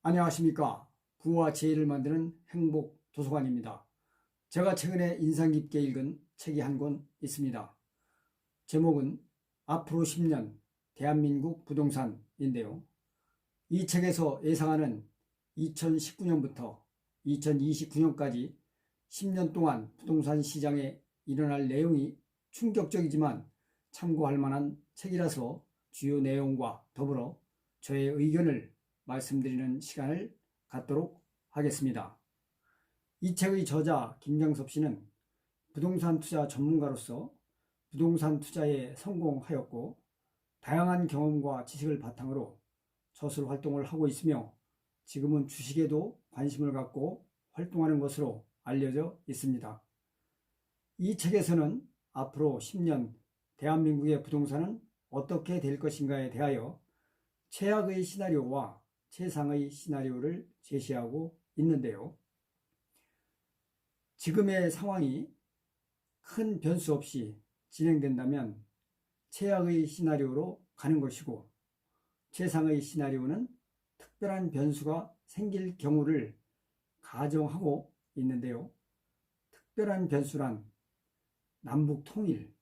안녕하십니까. 부와 지혜를 만드는 행복도서관입니다. 제가 최근에 인상 깊게 읽은 책이 한 권 있습니다. 제목은 앞으로 10년 대한민국 부동산인데요. 이 책에서 예상하는 2019년부터 2029년까지 10년 동안 부동산 시장에 일어날 내용이 충격적이지만 참고할 만한 책이라서 주요 내용과 더불어 저의 의견을 말씀드리는 시간을 갖도록 하겠습니다. 이 책의 저자 김정섭 씨는 부동산 투자 전문가로서 부동산 투자에 성공하였고 다양한 경험과 지식을 바탕으로 저술 활동을 하고 있으며 지금은 주식에도 관심을 갖고 활동하는 것으로 알려져 있습니다. 이 책에서는 앞으로 10년 대한민국의 부동산은 어떻게 될 것인가에 대하여 최악의 시나리오와 최상의 시나리오를 제시하고 있는데요. 지금의 상황이 큰 변수 없이 진행된다면 최악의 시나리오로 가는 것이고 최상의 시나리오는 특별한 변수가 생길 경우를 가정하고 있는데요. 특별한 변수란 남북 통일,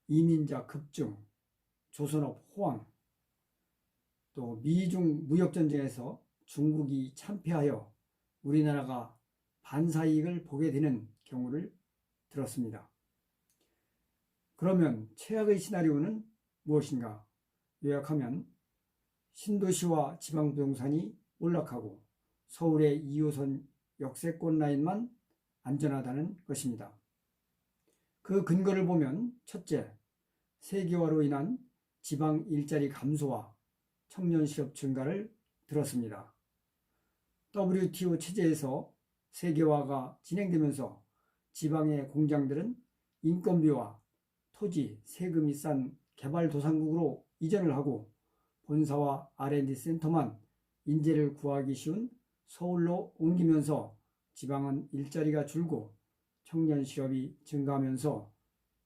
이민자 급증, 조선업 호황, 또 미중 무역전쟁에서 중국이 참패하여 우리나라가 반사이익을 보게 되는 경우를 들었습니다. 그러면 최악의 시나리오는 무엇인가? 요약하면 신도시와 지방부동산이 몰락하고 서울의 2호선 역세권 라인만 안전하다는 것입니다. 그 근거를 보면 첫째, 세계화로 인한 지방 일자리 감소와 청년 실업 증가를 들었습니다. WTO 체제에서 세계화가 진행되면서 지방의 공장들은 인건비와 토지, 세금이 싼 개발도상국으로 이전을 하고 본사와 R&D 센터만 인재를 구하기 쉬운 서울로 옮기면서 지방은 일자리가 줄고 청년 실업이 증가하면서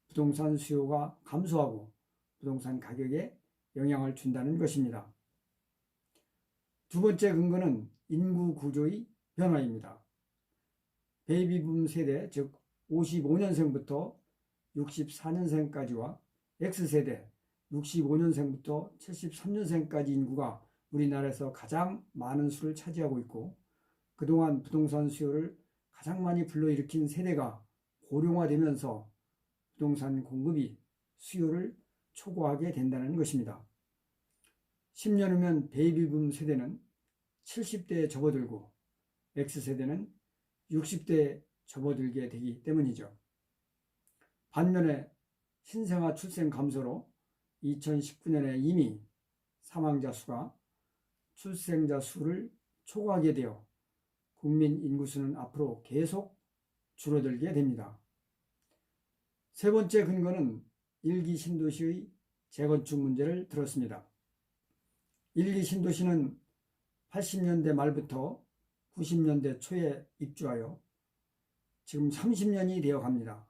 부동산 수요가 감소하고 부동산 가격에 영향을 준다는 것입니다. 두 번째 근거는 인구 구조의 변화입니다. 베이비붐 세대, 즉 55년생부터 64년생까지와 X세대, 65년생부터 73년생까지 인구가 우리나라에서 가장 많은 수를 차지하고 있고 그동안 부동산 수요를 가장 많이 불러일으킨 세대가 고령화되면서 부동산 공급이 수요를 초과하게 된다는 것입니다. 10년 후면 베이비붐 세대는 70대에 접어들고 X세대는 60대에 접어들게 되기 때문이죠. 반면에 신생아 출생 감소로 2019년에 이미 사망자 수가 출생자 수를 초과하게 되어 국민 인구수는 앞으로 계속 줄어들게 됩니다. 세 번째 근거는 1기 신도시의 재건축 문제를 들었습니다. 1기 신도시는 80년대 말부터 90년대 초에 입주하여 지금 30년이 되어 갑니다.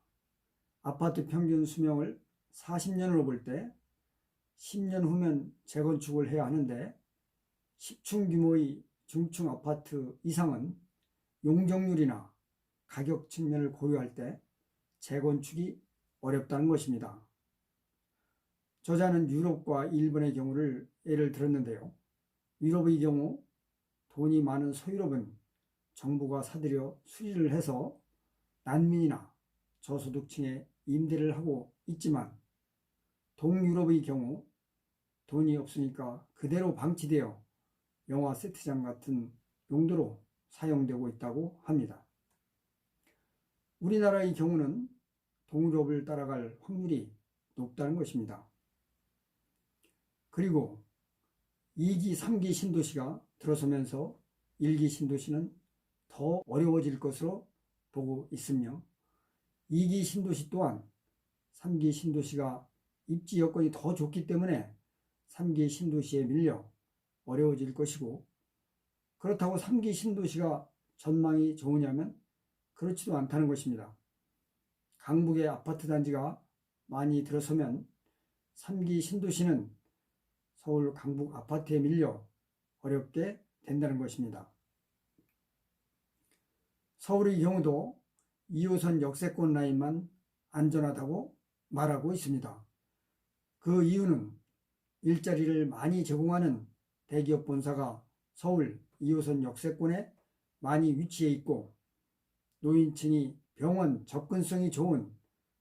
아파트 평균 수명을 40년으로 볼 때 10년 후면 재건축을 해야 하는데 10층 규모의 중층 아파트 이상은 용적률이나 가격 측면을 고려할 때 재건축이 어렵다는 것입니다. 저자는 유럽과 일본의 경우를 예를 들었는데요. 유럽의 경우 돈이 많은 서유럽은 정부가 사들여 수리를 해서 난민이나 저소득층에 임대를 하고 있지만 동유럽의 경우 돈이 없으니까 그대로 방치되어 영화 세트장 같은 용도로 사용되고 있다고 합니다. 우리나라의 경우는 동유럽을 따라갈 확률이 높다는 것입니다. 그리고 2기, 3기 신도시가 들어서면서 1기 신도시는 더 어려워질 것으로 보고 있으며 2기 신도시 또한 3기 신도시가 입지 여건이 더 좋기 때문에 3기 신도시에 밀려 어려워질 것이고 그렇다고 3기 신도시가 전망이 좋으냐면 그렇지도 않다는 것입니다. 강북의 아파트 단지가 많이 들어서면 3기 신도시는 서울 강북 아파트에 밀려 어렵게 된다는 것입니다. 서울의 경우도 2호선 역세권 라인만 안전하다고 말하고 있습니다. 그 이유는 일자리를 많이 제공하는 대기업 본사가 서울 2호선 역세권에 많이 위치해 있고 노인층이 병원 접근성이 좋은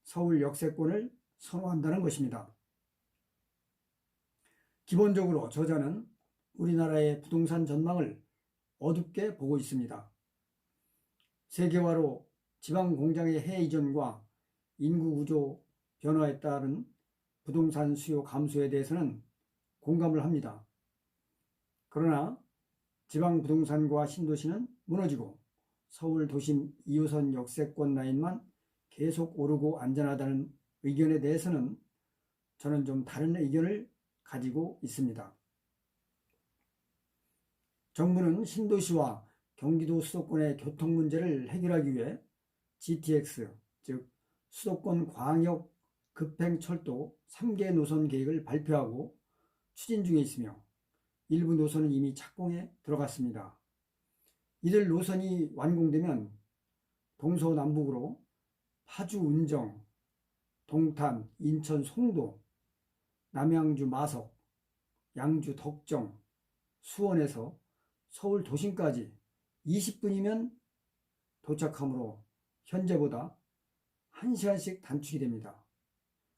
서울 역세권을 선호한다는 것입니다. 기본적으로 저자는 우리나라의 부동산 전망을 어둡게 보고 있습니다. 세계화로 지방 공장의 해외 이전과 인구 구조 변화에 따른 부동산 수요 감소에 대해서는 공감을 합니다. 그러나 지방 부동산과 신도시는 무너지고 서울 도심 2호선 역세권 라인만 계속 오르고 안전하다는 의견에 대해서는 저는 좀 다른 의견을 가지고 있습니다. 정부는 신도시와 경기도 수도권의 교통 문제를 해결하기 위해 GTX, 즉 수도권 광역 급행철도 3개 노선 계획을 발표하고 추진 중에 있으며 일부 노선은 이미 착공에 들어갔습니다. 이들 노선이 완공되면 동서남북으로 파주 운정, 동탄, 인천 송도, 남양주 마석, 양주 덕정, 수원에서 서울 도심까지 20분이면 도착하므로 현재보다 1시간씩 단축이 됩니다.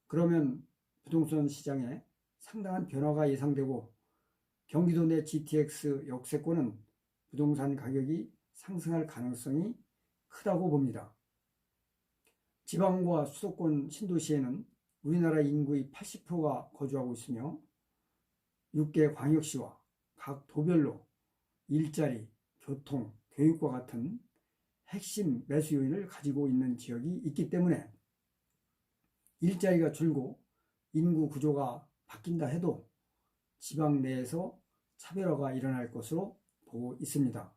그러면 부동산 시장에 상당한 변화가 예상되고 경기도 내 GTX 역세권은 부동산 가격이 상승할 가능성이 크다고 봅니다. 지방과 수도권 신도시에는 우리나라 인구의 80%가 거주하고 있으며 6개 광역시와 각 도별로 일자리, 교통, 교육과 같은 핵심 매수 요인을 가지고 있는 지역이 있기 때문에 일자리가 줄고 인구 구조가 바뀐다 해도 지방 내에서 차별화가 일어날 것으로 보고 있습니다.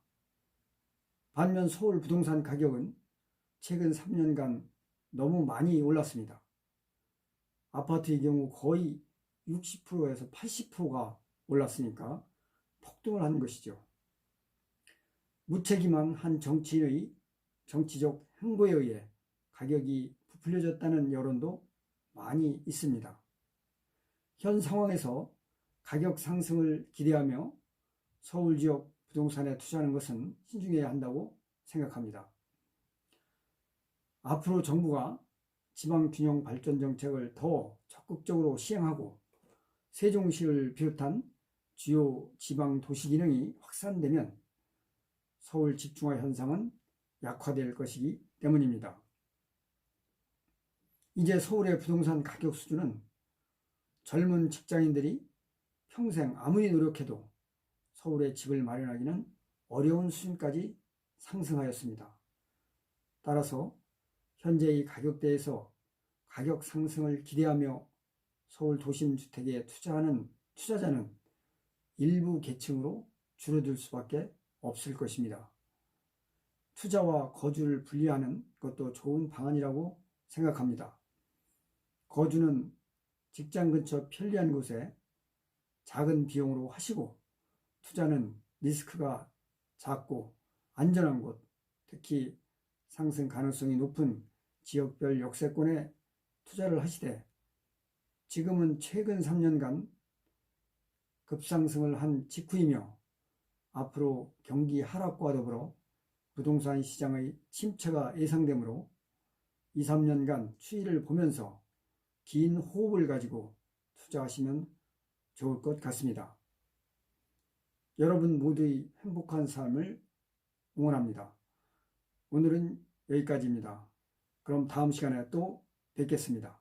반면 서울 부동산 가격은 최근 3년간 너무 많이 올랐습니다. 아파트의 경우 거의 60%에서 80%가 올랐으니까 폭등을 하는 것이죠. 무책임한 한 정치인의 정치적 행보에 의해 가격이 부풀려졌다는 여론도 많이 있습니다. 현 상황에서 가격 상승을 기대하며 서울 지역 부동산에 투자하는 것은 신중해야 한다고 생각합니다. 앞으로 정부가 지방균형 발전 정책을 더 적극적으로 시행하고 세종시를 비롯한 주요 지방 도시 기능이 확산되면 서울 집중화 현상은 약화될 것이기 때문입니다. 이제 서울의 부동산 가격 수준은 젊은 직장인들이 평생 아무리 노력해도 서울에 집을 마련하기는 어려운 수준까지 상승하였습니다. 따라서 현재의 가격대에서 가격 상승을 기대하며 서울 도심 주택에 투자하는 투자자는 일부 계층으로 줄어들 수밖에 없을 것입니다. 투자와 거주를 분리하는 것도 좋은 방안이라고 생각합니다. 거주는 직장 근처 편리한 곳에 작은 비용으로 하시고 투자는 리스크가 작고 안전한 곳, 특히 상승 가능성이 높은 지역별 역세권에 투자를 하시되 지금은 최근 3년간 급상승을 한 직후이며 앞으로 경기 하락과 더불어 부동산 시장의 침체가 예상되므로 2, 3년간 추이를 보면서 긴 호흡을 가지고 투자하시면 좋을 것 같습니다. 여러분 모두의 행복한 삶을 응원합니다. 오늘은 여기까지입니다. 그럼 다음 시간에 또 뵙겠습니다.